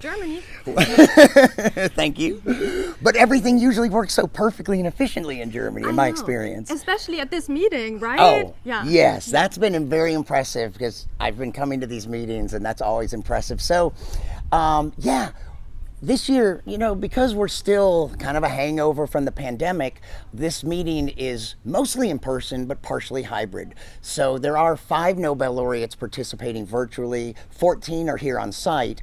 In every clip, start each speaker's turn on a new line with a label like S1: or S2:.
S1: Germany.
S2: Thank you. But everything usually works so perfectly and efficiently in Germany, in my experience.
S1: Especially at this meeting, right?
S2: Oh,
S1: yeah.
S2: Yes, that's been very impressive because I've been coming to these meetings and that's always impressive. So, this year, because we're still kind of a hangover from the pandemic, this meeting is mostly in person, but partially hybrid. So there are 5 Nobel laureates participating virtually, 14 are here on site,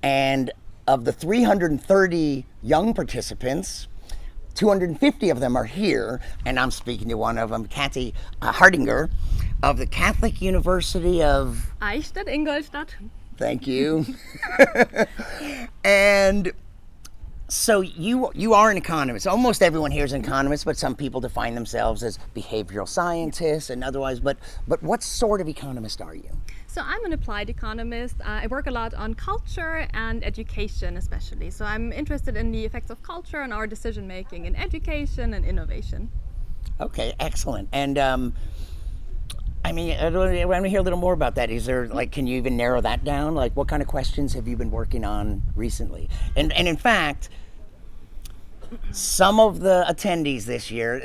S2: and of the 330 young participants, 250 of them are here, and I'm speaking to one of them, Katharina Hartinger, of the Catholic University of
S1: Eichstätt, Ingolstadt.
S2: Thank you. And so you are an economist. Almost everyone here is an economist, but some people define themselves as behavioral scientists and otherwise. But what sort of economist are you?
S1: So I'm an applied economist. I work a lot on culture and education especially. So I'm interested in the effects of culture on our decision making in education and innovation.
S2: Okay, excellent. And I want to hear a little more about that. Is there, can you even narrow that down? Like, what kind of questions have you been working on recently? And in fact, some of the attendees this year,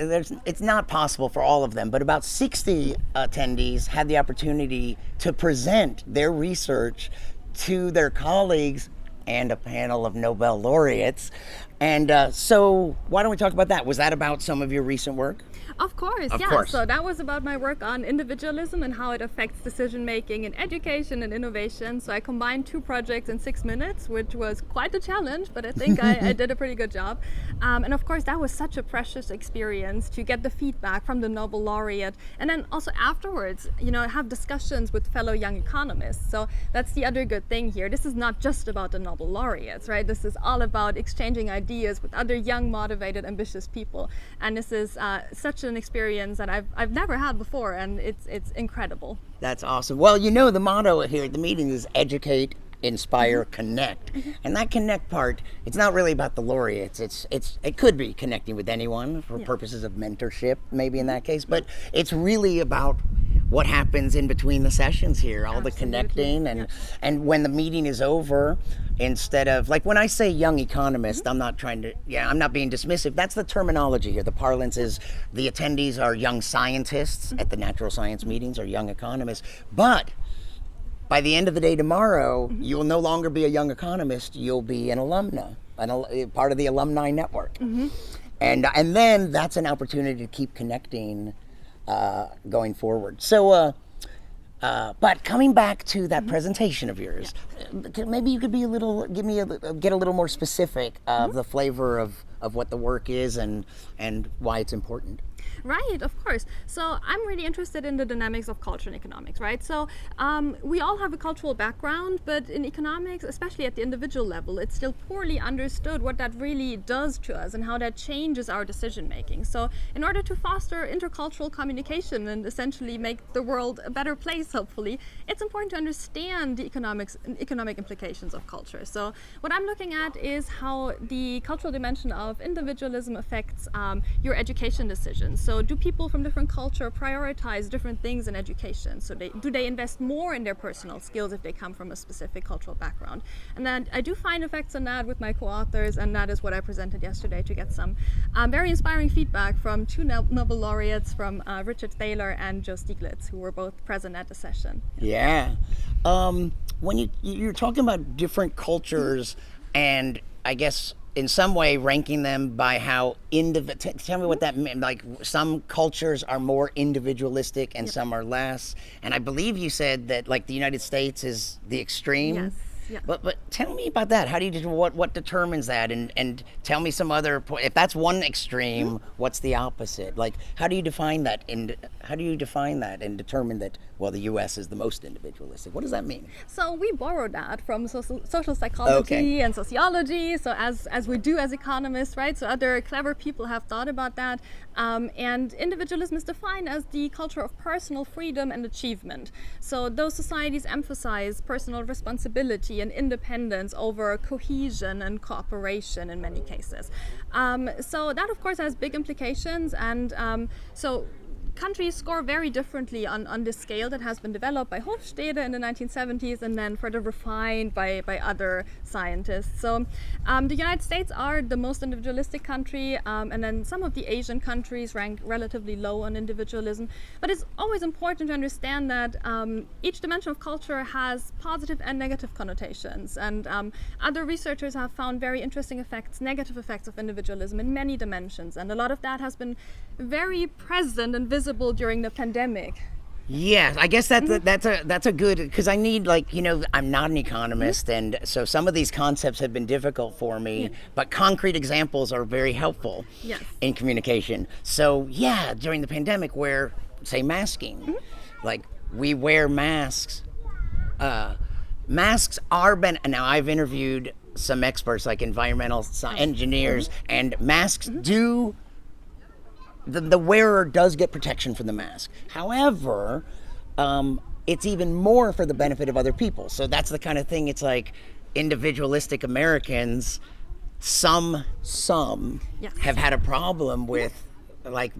S2: it's not possible for all of them, but about 60 attendees had the opportunity to present their research to their colleagues and a panel of Nobel laureates. And so why don't we talk about that? Was that about some of your recent work?
S1: Of course,
S2: Of
S1: yeah.
S2: course.
S1: So that was about my work on individualism and how it affects decision making in education and innovation. So I combined 2 projects in 6 minutes, which was quite a challenge, but I think I did a pretty good job. And of course, that was such a precious experience to get the feedback from the Nobel laureate, and then also afterwards, have discussions with fellow young economists. So that's the other good thing here. This is not just about the Nobel laureates, right? This is all about exchanging ideas with other young, motivated, ambitious people. And this is such an experience that I've never had before, and it's incredible.
S2: That's awesome. Well, the motto here at the meeting is educate, inspire, connect. And that connect part, it's not really about the laureates. It could be connecting with anyone for purposes of mentorship, maybe in that case, but it's really about what happens in between the sessions here, all the connecting, and when the meeting is over, instead of, like, when I say young economist, I'm not being dismissive. That's the terminology here. The parlance is the attendees are young scientists at the natural science meetings, or young economists. But by the end of the day tomorrow, you will no longer be a young economist. You'll be an alumna, part of the alumni network. And then that's an opportunity to keep connecting going forward. So, but coming back to that presentation of yours, maybe you could be get a little more specific of the flavor of what the work is and why it's important.
S1: Right, of course. So I'm really interested in the dynamics of culture and economics, right? So we all have a cultural background, but in economics, especially at the individual level, it's still poorly understood what that really does to us and how that changes our decision making. So in order to foster intercultural communication and essentially make the world a better place, hopefully, it's important to understand the economic implications of culture. So what I'm looking at is how the cultural dimension of individualism affects your education decisions. So do people from different culture prioritize different things in education? So do they invest more in their personal skills if they come from a specific cultural background? And then I do find effects on that with my co-authors, and that is what I presented yesterday to get some very inspiring feedback from 2 Nobel laureates, from Richard Thaler and Joe Stiglitz, who were both present at the session.
S2: Yeah. When you're talking about different cultures, and I guess in some way ranking them by how tell me what that meant. Like, some cultures are more individualistic and some are less. And I believe you said that, like, the United States is the extreme.
S1: Yes. Yeah.
S2: But tell me about that. How do you what determines that? And tell me some other if that's one extreme, what's the opposite? Like, how do you define that? And how do you define that and determine that, well, the U.S. is the most individualistic? What does that mean?
S1: So we borrowed that from social psychology and sociology. So as we do as economists, right? So other clever people have thought about that. And individualism is defined as the culture of personal freedom and achievement. So those societies emphasize personal responsibility and independence over cohesion and cooperation in many cases. So that, of course, has big implications. And so countries score very differently on this scale that has been developed by Hofstede in the 1970s and then further refined by other scientists. So the United States are the most individualistic country, and then some of the Asian countries rank relatively low on individualism. But it's always important to understand that each dimension of culture has positive and negative connotations. And other researchers have found very interesting effects, negative effects of individualism in many dimensions. And a lot of that has been very present and visible during the pandemic.
S2: Yeah, I guess that's a good, because I need, like, I'm not an economist, and so some of these concepts have been difficult for me, but concrete examples are very helpful in communication. So yeah, during the pandemic, where, say, masking, like, we wear masks. Masks are now I've interviewed some experts like environmental engineers, and masks do. The wearer does get protection from the mask. However, it's even more for the benefit of other people. So that's the kind of thing. It's like individualistic Americans. Some have had a problem with, like,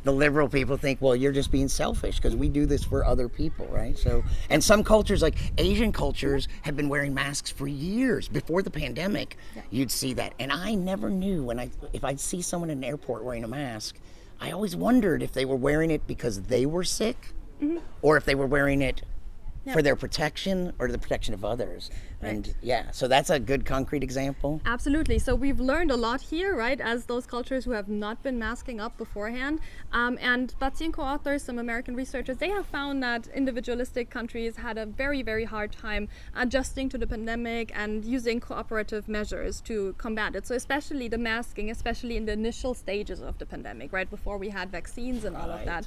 S2: the liberal people think, well, you're just being selfish because we do this for other people, right? So, and some cultures, like Asian cultures, have been wearing masks for years. Before the pandemic, you'd see that. And I never knew if I'd see someone in an airport wearing a mask, I always wondered if they were wearing it because they were sick or if they were wearing it for their protection or the protection of others. And so that's a good concrete example.
S1: Absolutely. So we've learned a lot here, right, as those cultures who have not been masking up beforehand. And Batsi and co-authors, some American researchers, they have found that individualistic countries had a very, very hard time adjusting to the pandemic and using cooperative measures to combat it. So especially the masking, especially in the initial stages of the pandemic, right, before we had vaccines and all of that.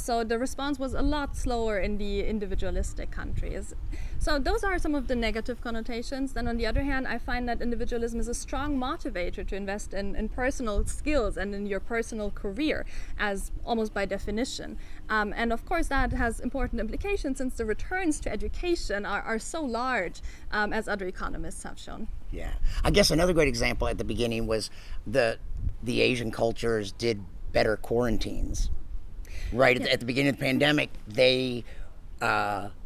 S1: So the response was a lot slower in the individualistic countries. So those are some of the negative connotations. Then on the other hand, I find that individualism is a strong motivator to invest in personal skills and in your personal career, as almost by definition. And of course that has important implications since the returns to education are so large, as other economists have shown.
S2: Yeah, I guess another great example at the beginning was the Asian cultures did better quarantines. Right, at the beginning of the pandemic, they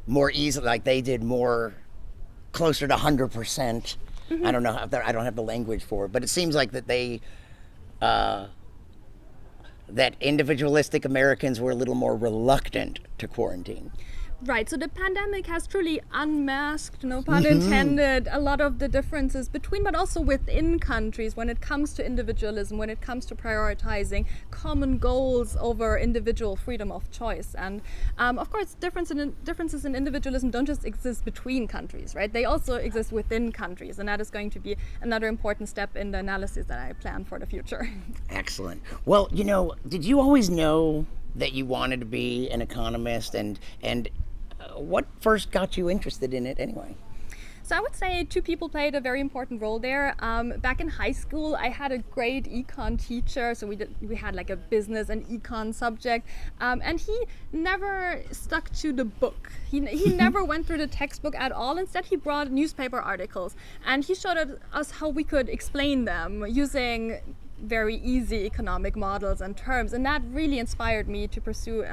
S2: more easily, like they did more, closer to 100%. I don't know, I don't have the language for it, but it seems like that that individualistic Americans were a little more reluctant to quarantine.
S1: Right, so the pandemic has truly unmasked, no pun intended, a lot of the differences between but also within countries when it comes to individualism, when it comes to prioritizing common goals over individual freedom of choice. And of course, differences in individualism don't just exist between countries, right? They also exist within countries, and that is going to be another important step in the analysis that I plan for the future.
S2: Excellent. Well, did you always know that you wanted to be an economist, and what first got you interested in it anyway?
S1: So I would say two people played a very important role there. Back in high school, I had a great econ teacher, so we had like a business and econ subject, and he never stuck to the book. He never went through the textbook at all. Instead, he brought newspaper articles, and he showed us how we could explain them using very easy economic models and terms, and that really inspired me to pursue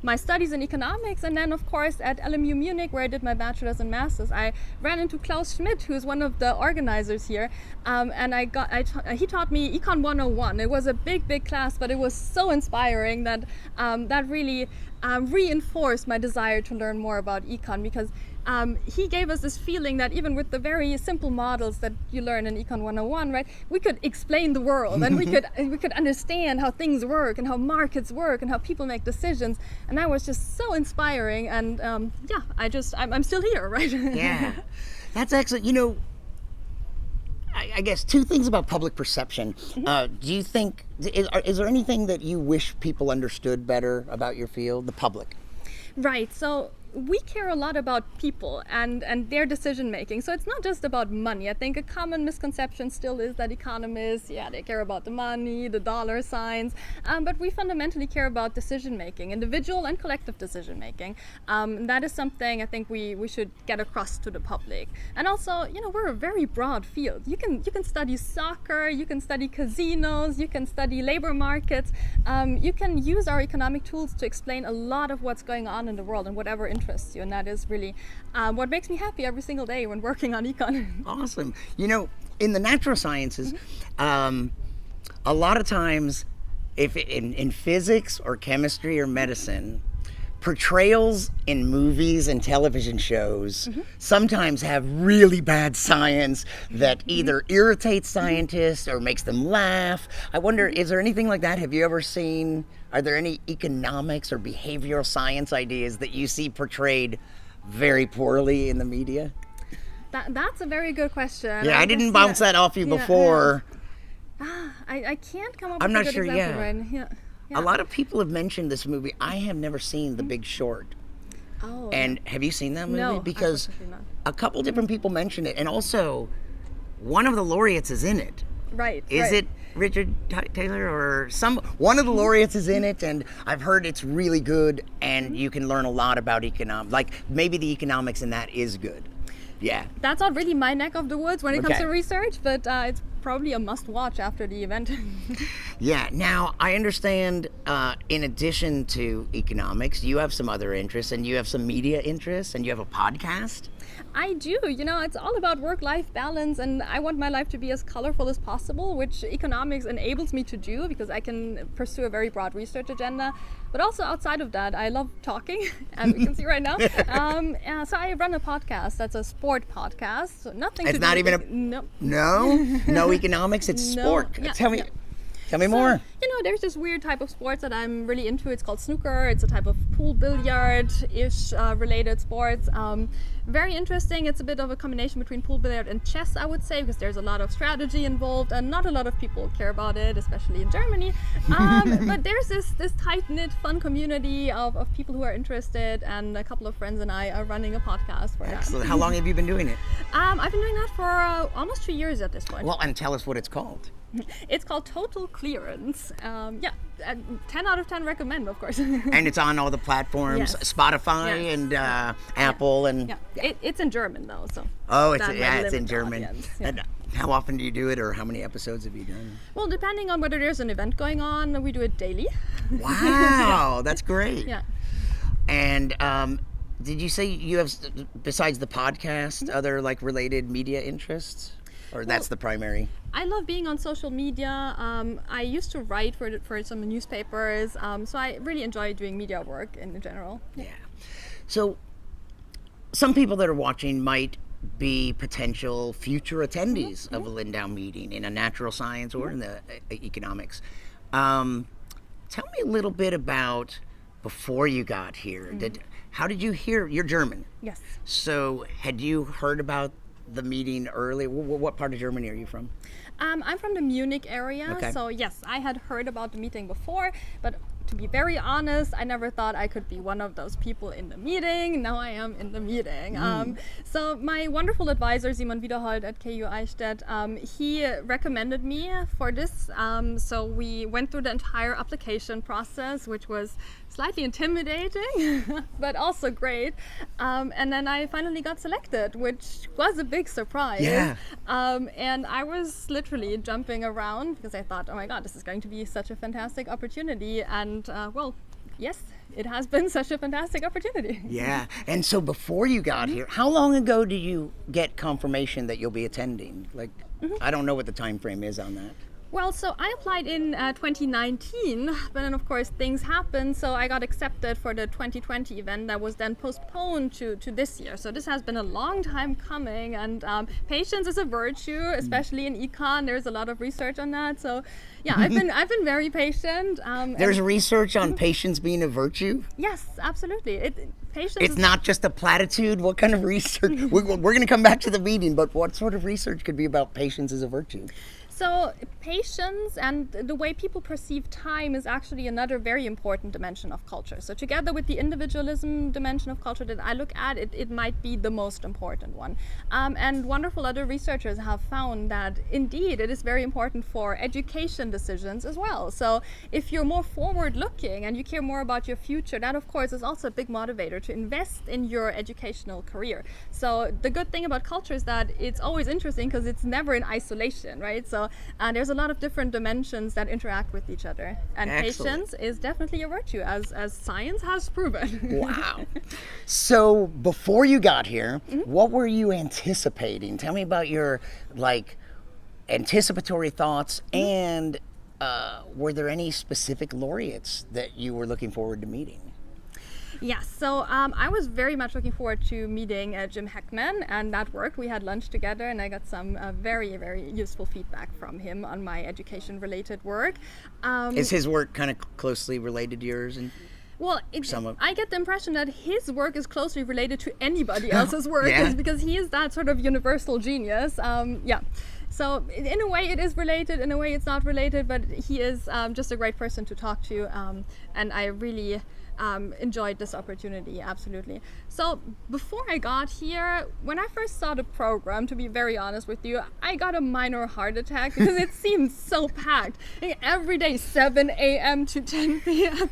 S1: my studies in economics. And then of course at LMU Munich, where I did my bachelor's and master's, I ran into Klaus Schmidt, who's one of the organizers here, and he taught me Econ 101. It was a big class, but it was so inspiring that that really reinforced my desire to learn more about econ, because he gave us this feeling that even with the very simple models that you learn in Econ 101, right, we could explain the world and we could understand how things work and how markets work and how people make decisions, and that was just so inspiring. And I'm still here, right?
S2: Yeah, that's excellent. I guess two things about public perception. Do you think is there anything that you wish people understood better about your field, the public?
S1: Right. So we care a lot about people and their decision making. So it's not just about money. I think a common misconception still is that economists, they care about the money, the dollar signs, but we fundamentally care about decision making, individual and collective decision making. That is something I think we should get across to the public. And also, we're a very broad field. You can study soccer, you can study casinos, you can study labor markets. You can use our economic tools to explain a lot of what's going on in the world and whatever interests you, and that is really what makes me happy every single day when working on econ.
S2: Awesome. In the natural sciences, a lot of times, if in physics or chemistry or medicine, portrayals in movies and television shows sometimes have really bad science that either irritates scientists or makes them laugh. I wonder, is there anything like that? Have you ever seen, are there any economics or behavioral science ideas that you see portrayed very poorly in the media?
S1: That's a very good question.
S2: Yeah, I didn't bounce that off you before.
S1: I can't come up
S2: I'm
S1: with
S2: not
S1: a good
S2: sure,
S1: example right now. Yeah.
S2: A lot of people have mentioned this movie. I have never seen The Big Short.
S1: Oh.
S2: And have you seen that movie?
S1: No,
S2: because
S1: unfortunately not.
S2: a couple different people mentioned it, and also one of the laureates is in it.
S1: Right.
S2: Is it Richard Taylor or one of the laureates is in it, and I've heard it's really good, and you can learn a lot about economics. Like maybe the economics in that is good. Yeah.
S1: That's not really my neck of the woods when it comes to research, but it's probably a must-watch after the event.
S2: Yeah. Now, I understand in addition to economics, you have some other interests, and you have some media interests, and you have a podcast.
S1: I do. It's all about work-life balance, and I want my life to be as colorful as possible, which economics enables me to do because I can pursue a very broad research agenda. But also outside of that, I love talking, as we can see right now. So I run a podcast that's a sport podcast. So nothing.
S2: It's
S1: to
S2: not
S1: do
S2: even
S1: with
S2: no economics. It's sport.
S1: Yeah,
S2: Tell me more.
S1: There's this weird type of sports that I'm really into. It's called snooker. It's a type of pool billiard-ish related sports. Very interesting. It's a bit of a combination between pool billiard and chess, I would say, because there's a lot of strategy involved, and not a lot of people care about it, especially in Germany. But there's this tight-knit, fun community of people who are interested, and a couple of friends and I are running a podcast for that.
S2: Excellent. How long have you been doing it?
S1: I've been doing that for almost 2 years at this point.
S2: Well, and tell us what it's called.
S1: It's called Total Clearance. 10 out of 10 recommend, of course.
S2: And it's on all the platforms, Spotify and Apple and.
S1: Yeah. It's in German though, so.
S2: Oh, it's in German. And how often do you do it, or how many episodes have you done?
S1: Well, depending on whether there's an event going on, we do it daily.
S2: Wow, that's great.
S1: Yeah.
S2: And did you say you have, besides the podcast, other like related media interests? Or that's the primary?
S1: I love being on social media. I used to write for some newspapers, so I really enjoy doing media work in general.
S2: Yeah. So some people that are watching might be potential future attendees of a Lindau meeting in a natural science or in the economics. Tell me a little bit about before you got here. How did you hear? You're German.
S1: Yes.
S2: So had you heard about the meeting early? What part of Germany are you from?
S1: I'm from the Munich area, so yes, I had heard about the meeting before, but to be very honest, I never thought I could be one of those people in the meeting. Now I am in the meeting. So my wonderful advisor, Simon Wiederhold at KU Eichstätt, he recommended me for this. So we went through the entire application process, which was slightly intimidating, but also great. And then I finally got selected, which was a big surprise.
S2: Yeah.
S1: And I was literally jumping around because I thought, oh my God, this is going to be such a fantastic opportunity. And well, yes, it has been such a fantastic opportunity.
S2: Yeah. And so before you got here, how long ago did you get confirmation that you'll be attending? Like, I don't know what the time frame is on that.
S1: Well, so I applied in 2019, but then of course things happened, so I got accepted for the 2020 event that was then postponed to this year. So this has been a long time coming, and patience is a virtue, especially in econ. There's a lot of research on that. So yeah, I've been very patient.
S2: There's research on patience being a virtue?
S1: Yes, absolutely. Patience
S2: it's not just a platitude. What kind of research? We're going to come back to the meeting, but what sort of research could be about patience as a virtue?
S1: So patience and the way people perceive time is actually another very important dimension of culture. So together with the individualism dimension of culture that I look at, it might be the most important one. And wonderful other researchers have found that indeed it is very important for education decisions as well. So if you're more forward looking and you care more about your future, that of course is also a big motivator to invest in your educational career. So the good thing about culture is that it's always interesting because it's never in isolation, right? So there's a lot of different dimensions that interact with each other. And
S2: Excellent.
S1: patience is definitely a virtue, as science has proven.
S2: Wow. So before you got here, what were you anticipating? Tell me about your anticipatory thoughts, and were there any specific laureates that you were looking forward to meeting?
S1: Yes, so I was very much looking forward to meeting Jim Heckman, and that worked. We had lunch together, and I got some very, very useful feedback from him on my education-related work.
S2: Is his work kind of closely related to yours? And
S1: Well, I get the impression that his work is closely related to anybody else's work,
S2: Yeah.
S1: because he is that sort of universal genius. Yeah. So in a way it is related, in a way it's not related, but he is just a great person to talk to, and I really enjoyed this opportunity, absolutely. So before I got here, when I first saw the program, to be very honest with you, I got a minor heart attack because it seemed so packed. Every day, 7 a.m. to 10 p.m.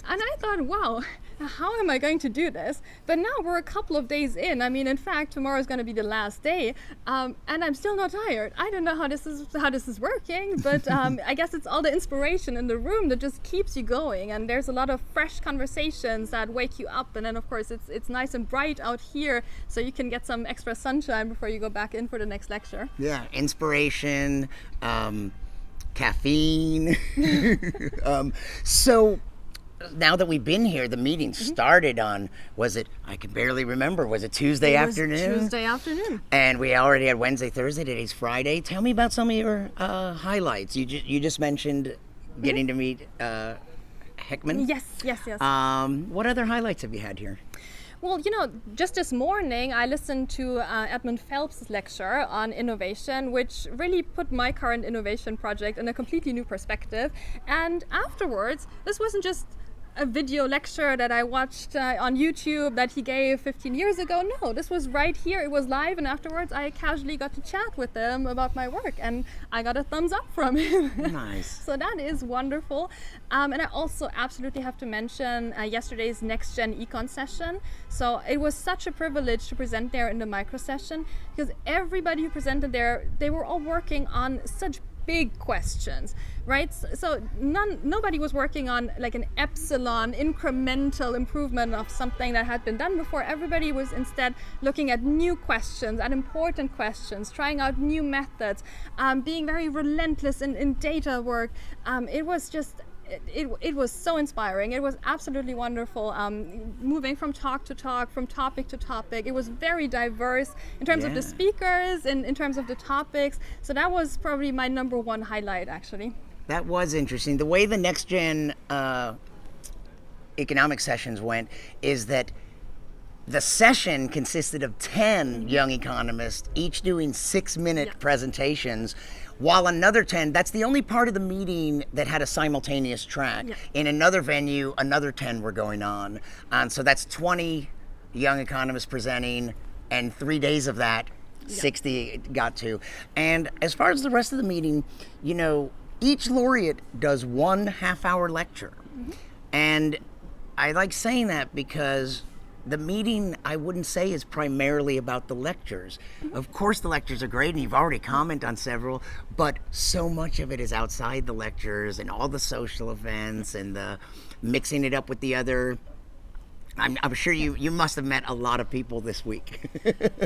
S1: And I thought, wow, how am I going to do this? But now we're a couple of days in. I mean, in fact, tomorrow is going to be the last day, and I'm still not tired. I don't know how this is working, but I guess it's all the inspiration in the room that just keeps you going. And there's a lot of fresh conversations that wake you up. And then, of course, it's nice and bright out here, so you can get some extra sunshine before you go back in for the next lecture.
S2: Yeah, inspiration, caffeine. So now that we've been here, the meeting started on, I can barely remember, was it Tuesday afternoon?
S1: Tuesday afternoon.
S2: And we already had Wednesday, Thursday, today's Friday. Tell me about some of your highlights. You just mentioned getting to meet Heckman.
S1: Yes.
S2: What other highlights have you had here?
S1: Well, just this morning I listened to Edmund Phelps' lecture on innovation, which really put my current innovation project in a completely new perspective. And afterwards, this wasn't just a video lecture that I watched on YouTube that he gave 15 years ago. No, this was right here. It was live, and afterwards I casually got to chat with him about my work, and I got a thumbs up from him.
S2: Nice.
S1: So that is wonderful. And I also absolutely have to mention yesterday's Next Gen Econ session. So it was such a privilege to present there in the micro session, because everybody who presented there, they were all working on such big questions, right? So nobody was working on like an epsilon incremental improvement of something that had been done before. Everybody was instead looking at new questions, at important questions, trying out new methods, being very relentless in data work. It was just it was so inspiring. It was absolutely wonderful, moving from talk to talk, from topic to topic. It was very diverse in terms of the speakers and in terms of the topics. So that was probably my number one highlight, actually.
S2: That was interesting. The way the Next Gen economic sessions went is that the session consisted of 10 young economists, each doing 6-minute presentations, while another 10, that's the only part of the meeting that had a simultaneous track. In another venue, another 10 were going on. And so that's 20 young economists presenting, and 3 days of that, 60 got to. And as far as the rest of the meeting, each laureate does 1 half-hour lecture. And I like saying that because the meeting, I wouldn't say, is primarily about the lectures. Of course the lectures are great, and you've already commented on several, but so much of it is outside the lectures and all the social events and the mixing it up with the other. I'm sure you must have met a lot of people this week.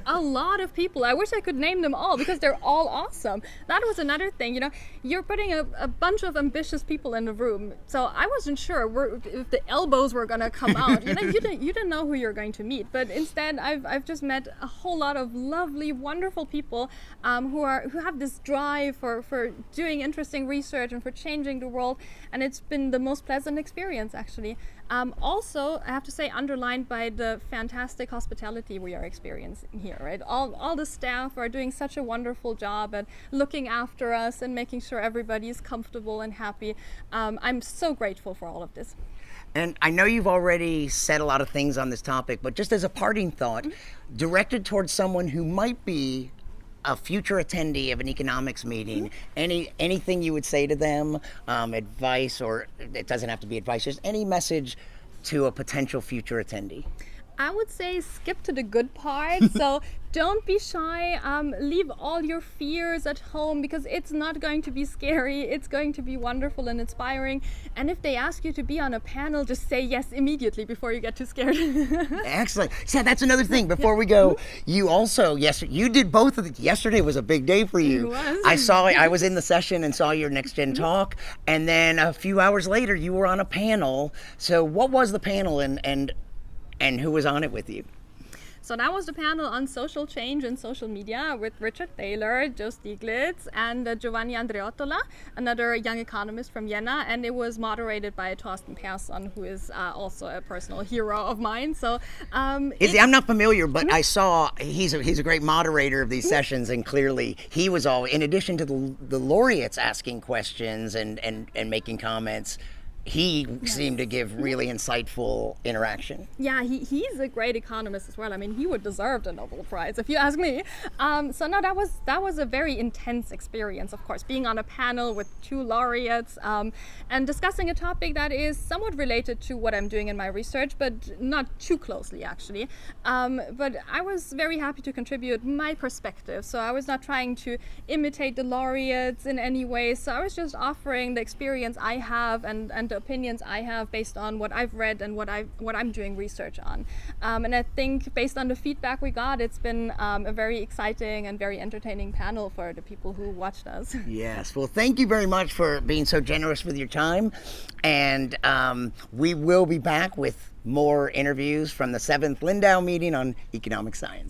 S1: A lot of people. I wish I could name them all because they're all awesome. That was another thing, you're putting a bunch of ambitious people in the room. So I wasn't sure if the elbows were going to come out. You didn't know who you're going to meet. But instead, I've just met a whole lot of lovely, wonderful people who have this drive for doing interesting research and for changing the world. And it's been the most pleasant experience, actually. Also, I have to say, underlined by the fantastic hospitality we are experiencing here, right? All the staff are doing such a wonderful job at looking after us and making sure everybody is comfortable and happy. I'm so grateful for all of this.
S2: And I know you've already said a lot of things on this topic, but just as a parting thought, directed towards someone who might be a future attendee of an economics meeting, anything you would say to them, advice, or it doesn't have to be advice, just any message to a potential future attendee?
S1: I would say skip to the good part. So don't be shy. Leave all your fears at home, because it's not going to be scary. It's going to be wonderful and inspiring. And if they ask you to be on a panel, just say yes immediately before you get too scared.
S2: Excellent. So that's another thing. Before we go, you also, you did both of the, yesterday was a big day for you.
S1: It was.
S2: I was in the session and saw your Next Gen talk, and then a few hours later you were on a panel. So what was the panel, and who was on it with you?
S1: So that was the panel on social change and social media with Richard Thaler, Joe Stiglitz, and Giovanni Andreottola, another young economist from Vienna, and it was moderated by Thorsten Persson, who is also a personal hero of mine. So
S2: I'm not familiar, but I saw he's a great moderator of these sessions, and clearly he was all, in addition to the laureates asking questions and making comments, he seemed to give really insightful interaction.
S1: Yeah, he's a great economist as well. I mean, he would deserve the Nobel Prize, if you ask me. So no, that was a very intense experience, of course, being on a panel with two laureates and discussing a topic that is somewhat related to what I'm doing in my research, but not too closely, actually. But I was very happy to contribute my perspective. So I was not trying to imitate the laureates in any way. So I was just offering the experience I have and the opinions I have based on what I've read and what I'm doing research on. And I think based on the feedback we got, it's been a very exciting and very entertaining panel for the people who watched us.
S2: Yes, well, thank you very much for being so generous with your time. And we will be back with more interviews from the 7th Lindau Meeting on Economic Science.